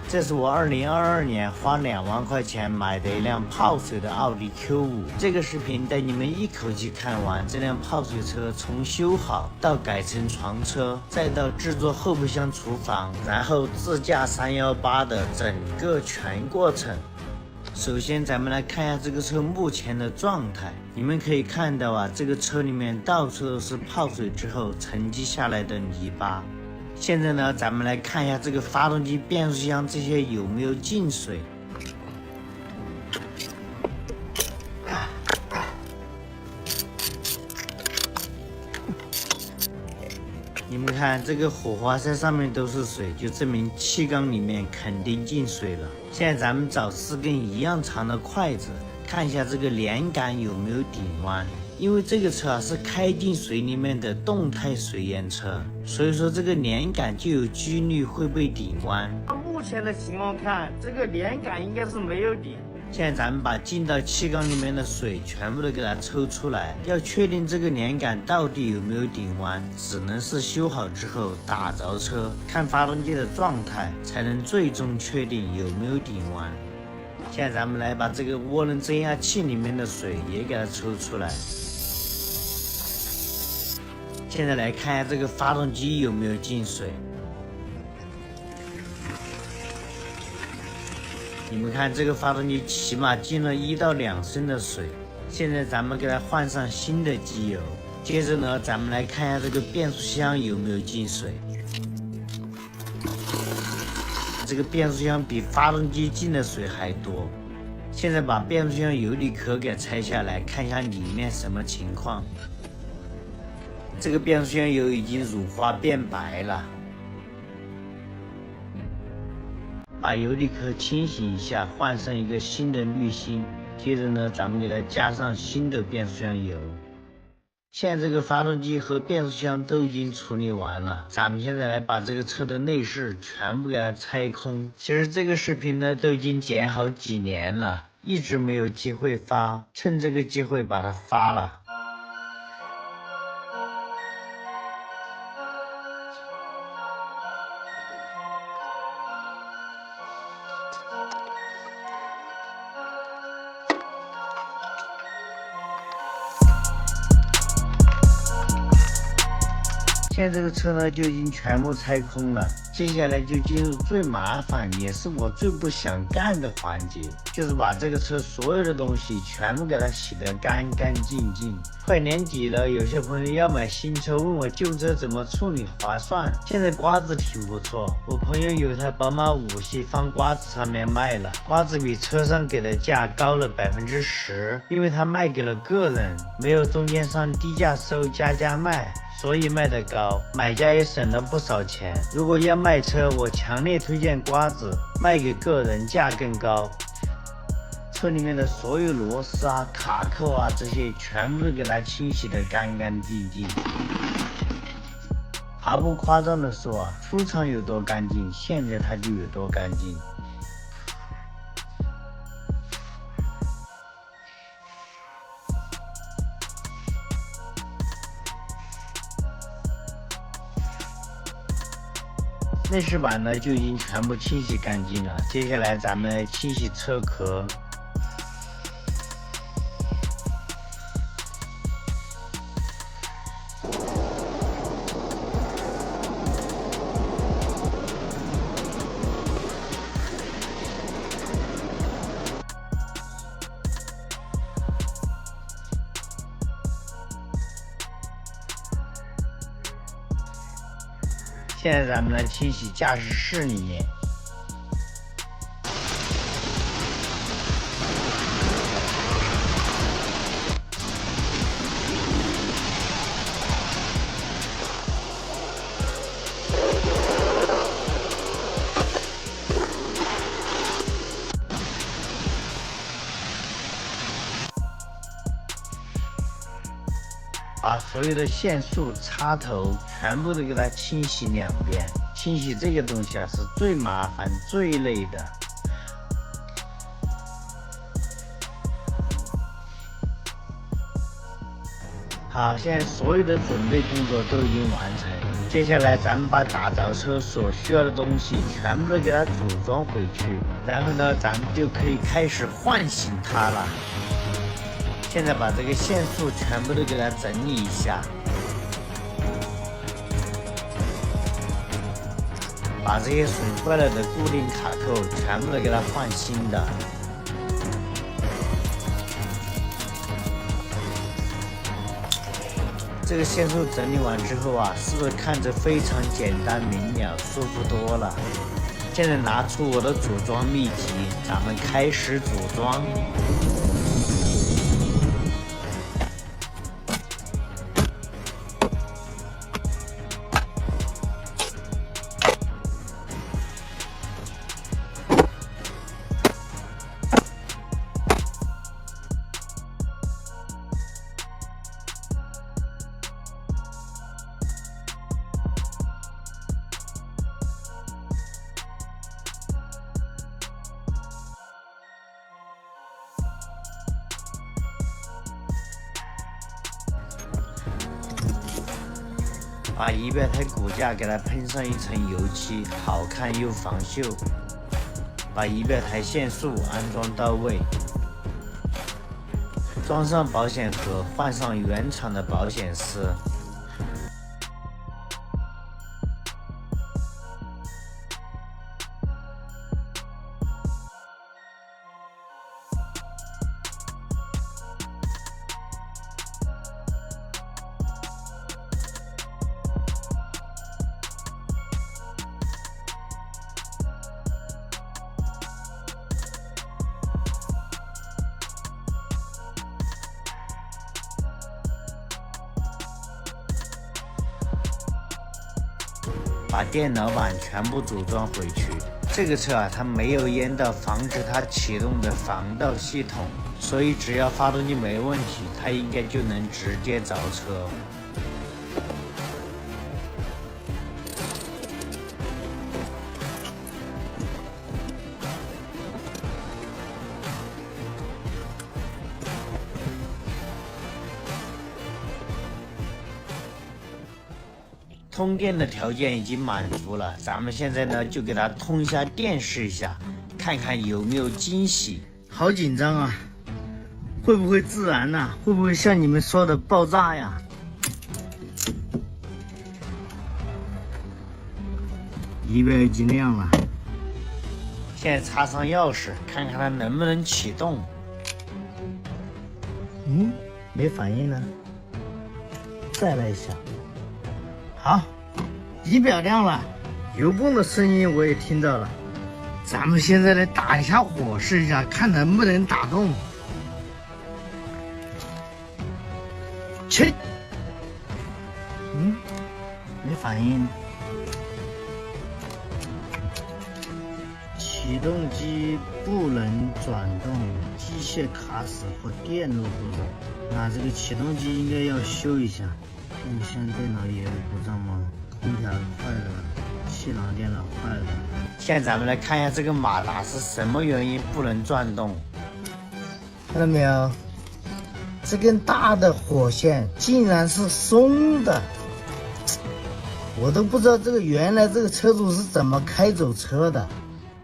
這是我2022年花2萬塊錢買的一輛泡水的奧迪 Q5。這個視頻帶你們一口氣看完這輛泡水車從修好到改成床車，再到制作後備箱廚房，然後自駕318的整個全過程。首先咱們來看一下这個車目前的狀態。你們可以看到啊，這個車裡面到處都是泡水之後沉積下來的泥巴。現在呢，咱們來看一下這個發動機、變速箱這些有沒有進水。你們看這個火花塞上面都是水，就證明气缸裡面肯定進水了。現在咱們找4根一樣長的筷子，看一下這個連杆有沒有頂彎。因為這個車啊是開進水裡面的動態水淹車，所以說這個連杆就有幾率會被頂彎。目前的情況看，這個連杆應該是沒有頂。現在咱們把進到气缸裡面的水全部都給它抽出來，要確定这個連杆到底有沒有頂彎，只能是修好之後打着車，看發動機的狀態，才能最終確定有沒有頂彎。現在咱們來把這個渦輪增壓器裡面的水也給它抽出來。現在來看一下這個發動機有沒有進水。你們看這個發動機起碼進了1到2升的水。現在咱們給它換上新的機油。接着呢，咱們來看一下這個變速箱有沒有進水。這個變速箱比發動機進的水還多。現在把變速箱油里壳給拆下來，看一下裡面什麼情況。這個變速箱油已經乳化變白了。把油里壳清洗一下，換上一個新的濾芯。接着呢，咱們給它加上新的变速箱油。現在這個發動機和變速箱都已經處理完了，咱們現在來把這個車的內飾全部給它拆空。其實這個視頻呢都已經剪好幾年了，一直沒有機會發，趁這個機會把它發了。现在这个车呢就已经全部拆空了，接下來就進入最麻煩也是我最不想幹的環節，就是把這個車所有的東西全部給它洗得乾乾淨淨。快年底了，有些朋友要買新車，問我舊車怎麼處理划算。現在瓜子挺不錯，我朋友有台寶馬5系放瓜子上面賣了，瓜子比車上給的價高了10%，因為他賣給了個人，沒有中間商低價收加價賣，所以賣得高，買家也省了不少錢。如果要賣車，我強烈推薦瓜子，賣給個人價更高。車裡面的所有螺絲啊、卡扣啊這些全部都給它清洗得乾乾淨淨。毫不誇張的說啊，出廠有多乾淨，現在它就有多乾淨。内飾板呢就已經全部清洗乾淨了，接下來咱們來清洗車殼。现在咱們來清洗駕駛室裡面。把所有的线束、插頭全部都給它清洗2遍。清洗這個東西啊是最麻煩、最累的。好，現在所有的準備工作都已經完成，接下來咱們把打造車所需要的東西全部都給它組裝回去，然後呢，咱們就可以開始喚醒它了。現在把這個線束全部都給它整理一下，把這些損壞了的固定卡扣全部都給它換新的。這個線束整理完之後啊，是不是看着非常簡單明了，舒服多了？現在拿出我的組裝秘籍，咱們開始組裝。把仪表台骨架給它噴上一層油漆，好看又防鏽。把儀表台線束安裝到位，裝上保險盒，換上原廠的保險絲。把電腦板全部組裝回去。這個車啊，它沒有鄢到防止它啟動的防盜系統，所以只要發動機沒問題，它應該就能直接着車。通電的條件已經滿足了，咱們現在呢就給它通一下電試一下，看看有沒有驚喜。好緊張啊，會不會自燃啊？會不會像你們說的爆炸呀？儀表已經亮了，現在插上鑰匙，看看它能不能啟動。沒反應呢，再來一下。好，儀表亮了，油泵的聲音我也聽到了。咱們現在來打一下火試一下，看能不能打動。切，沒反應。啟動機不能轉動，機械卡死或電路故障。那這個啟動機應該要修一下。你現在電腦也有故障嗎？空調壞了，氣囊電腦壞了。現在咱們來看一下這個馬達是什麼原因不能轉動。看到沒有？這根大的火線竟然是鬆的，我都不知道原來這個車主是怎麼開走車的。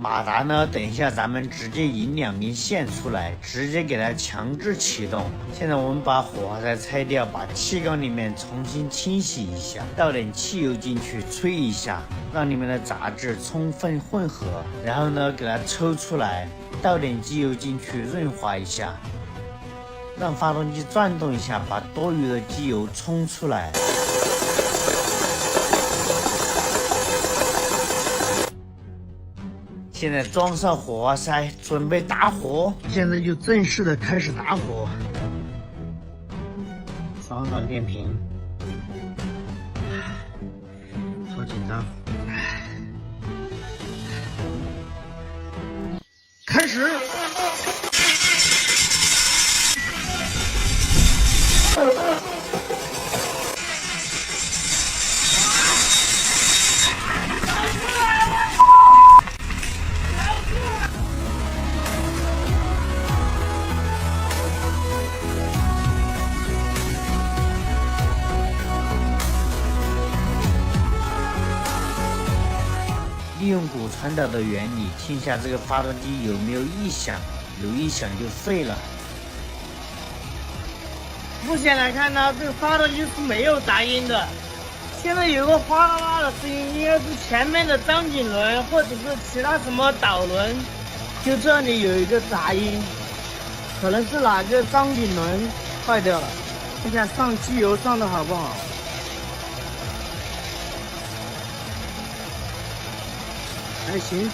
馬達呢，等一下咱們直接引2根線出來，直接給它強制啟動。現在我們把火花塞拆掉，把气缸裡面重新清洗一下，倒點汽油進去吹一下，讓裡面的雜質充分混合。然後呢，給它抽出來，倒點機油進去潤滑一下，讓發動機轉動一下，把多餘的機油衝出來。现在装上火花塞，準備打火。現在就正式的開始打火。裝上電瓶。好緊張。開始。痛苦傳導的原理，聽下這個發動機有沒有異響，有異響就廢了。目前來看呢，這個發動機是沒有雜音的。現在有個嘩啦啦的聲音，應該是前面的張緊輪或者是其他什麼導輪，就這裡有一個雜音，可能是哪個張緊輪壞掉了。看看上機油上的好不好？還行。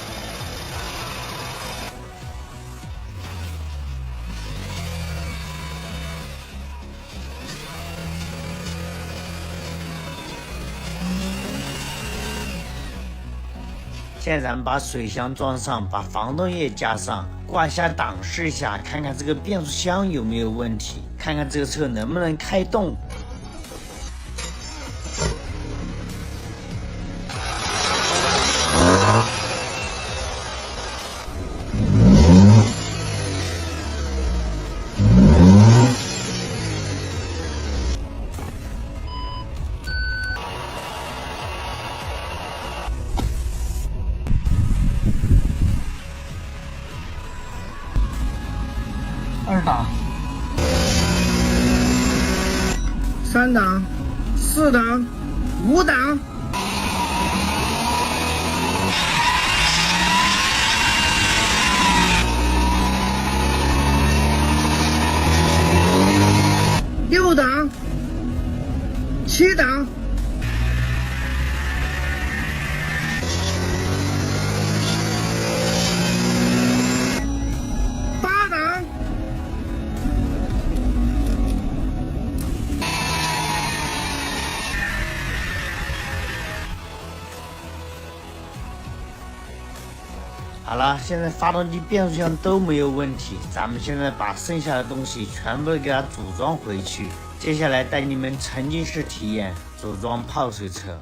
现在咱们把水箱装上，把防冻液加上，挂下档试一下，看看这个变速箱有没有问题，看看这个车能不能开动。2档、3档、4檔、5檔。6檔、7檔、8檔。好了，现在发动机、变速箱都没有问题，咱们现在把剩下的东西全部给它组装回去。接下来带你们沉浸式体验組裝泡水車。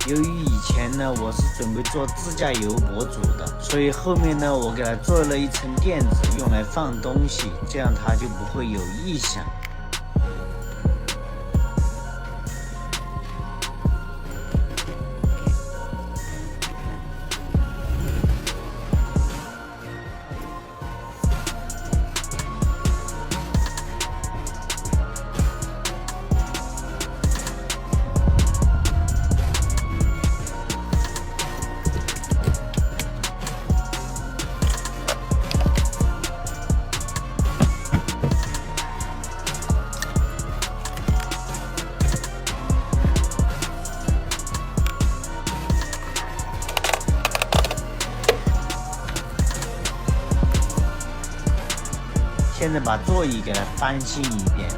由于以前呢我是準備做自駕遊博主的，所以後面呢我給它做了一層墊子，用來放東西，這樣它就不會有異響。現在把座椅給它翻新一遍。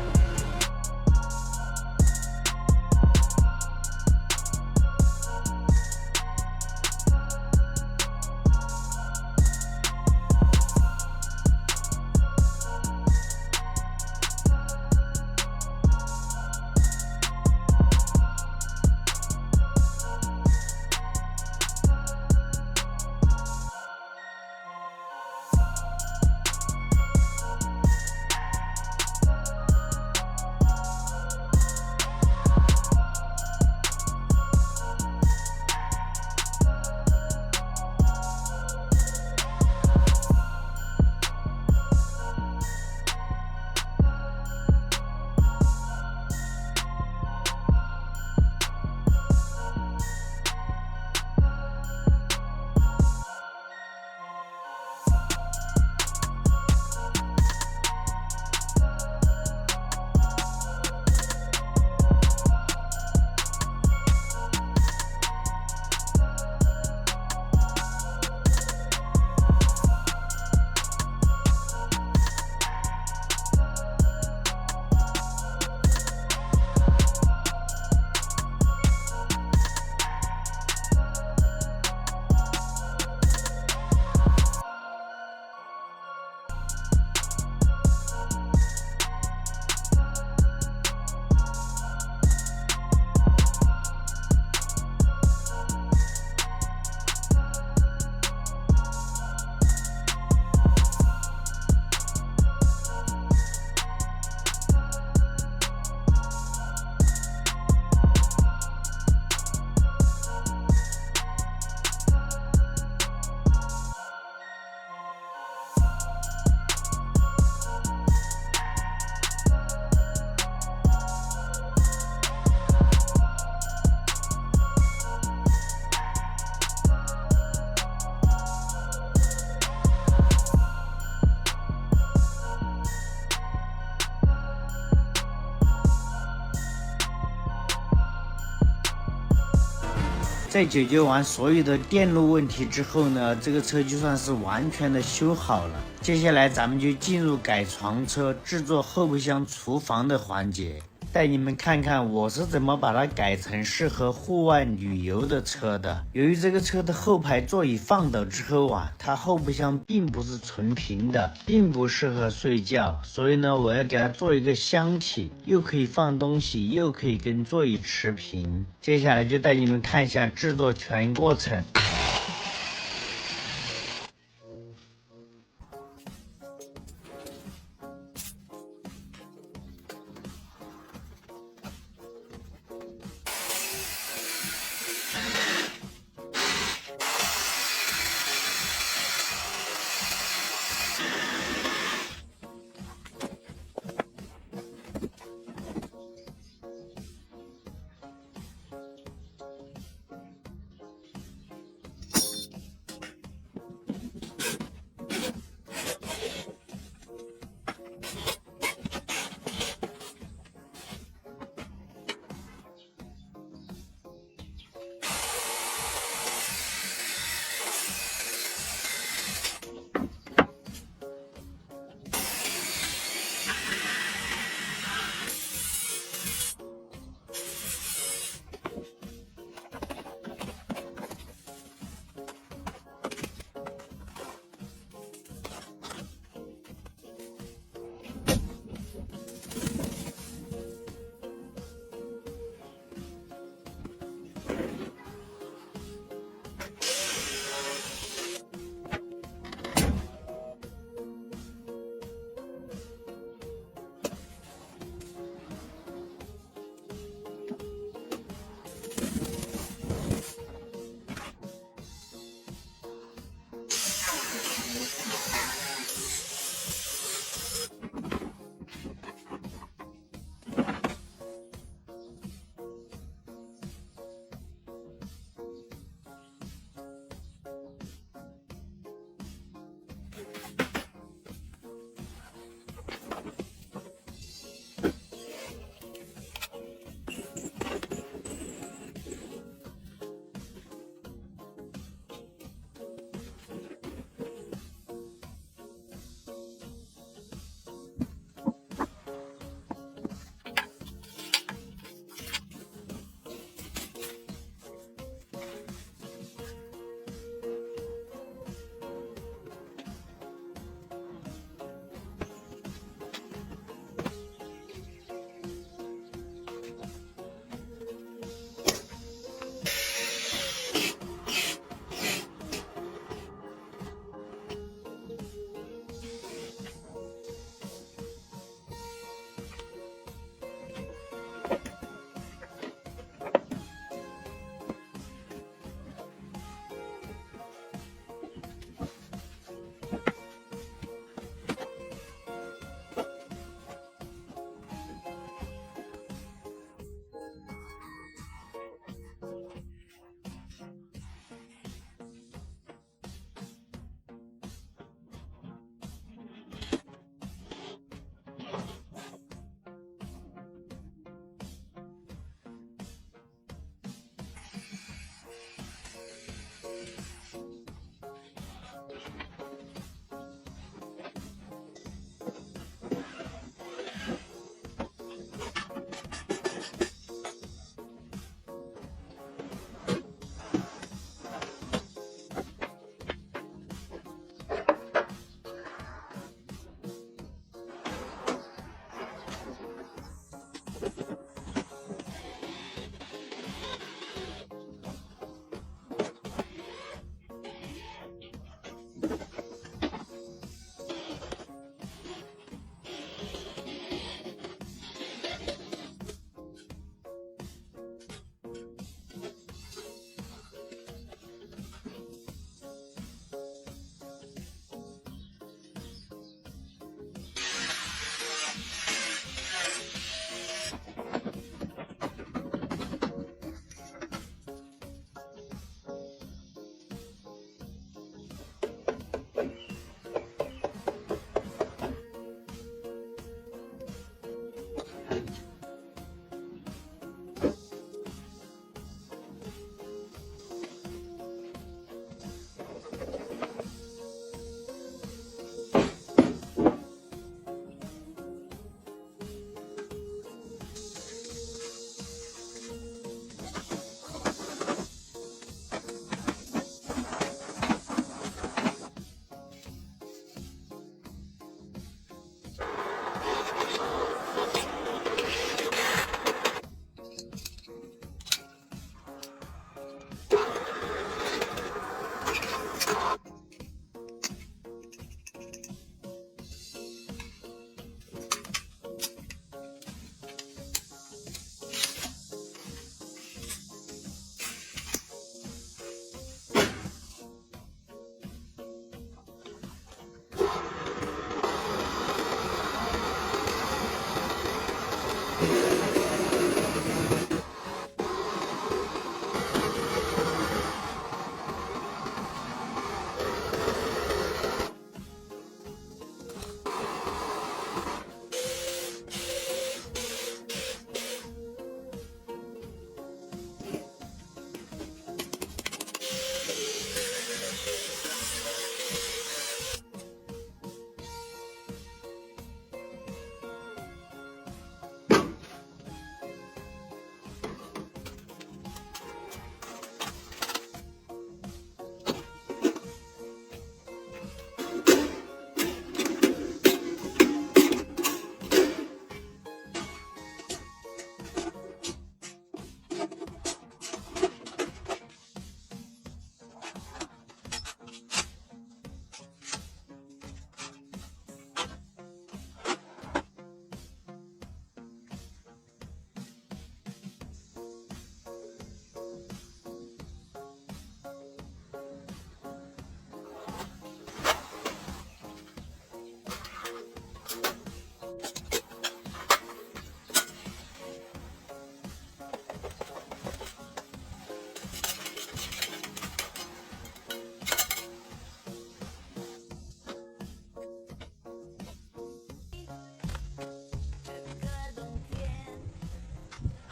在解決完所有的電路問題之後呢，這個車就算是完全的修好了。接下來咱們就進入改床車制作後備箱廚房的環節，帶你們看看我是怎麼把它改成適合戶外旅遊的車的。由於這個車的後排座椅放倒之後啊，它後備箱並不是純平的，並不適合睡覺，所以呢，我要給它做一個箱體，又可以放東西，又可以跟座椅持平。接下來就帶你們看一下制作全過程。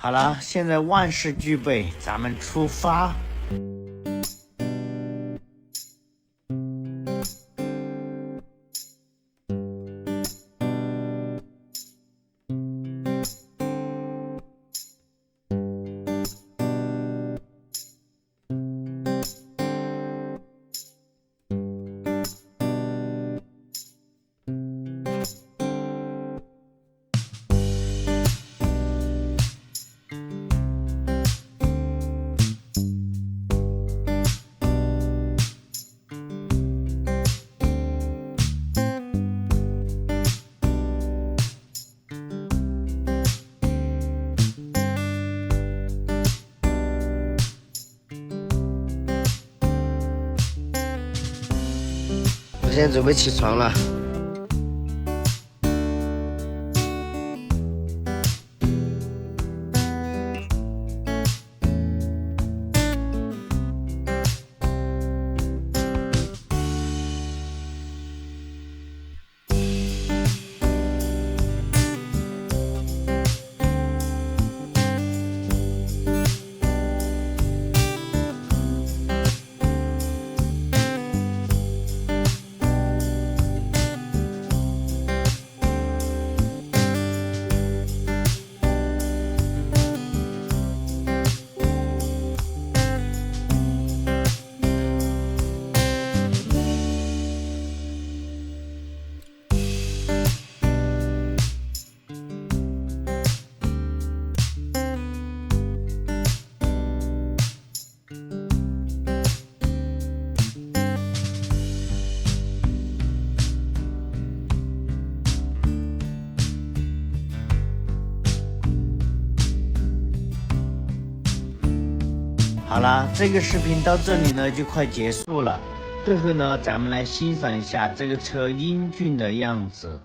好了，现在萬事俱備，咱們出發。我现在準備起床了。好了，這個視頻到這裡呢就快結束了。最後呢，咱們來欣賞一下這個車英俊的樣子。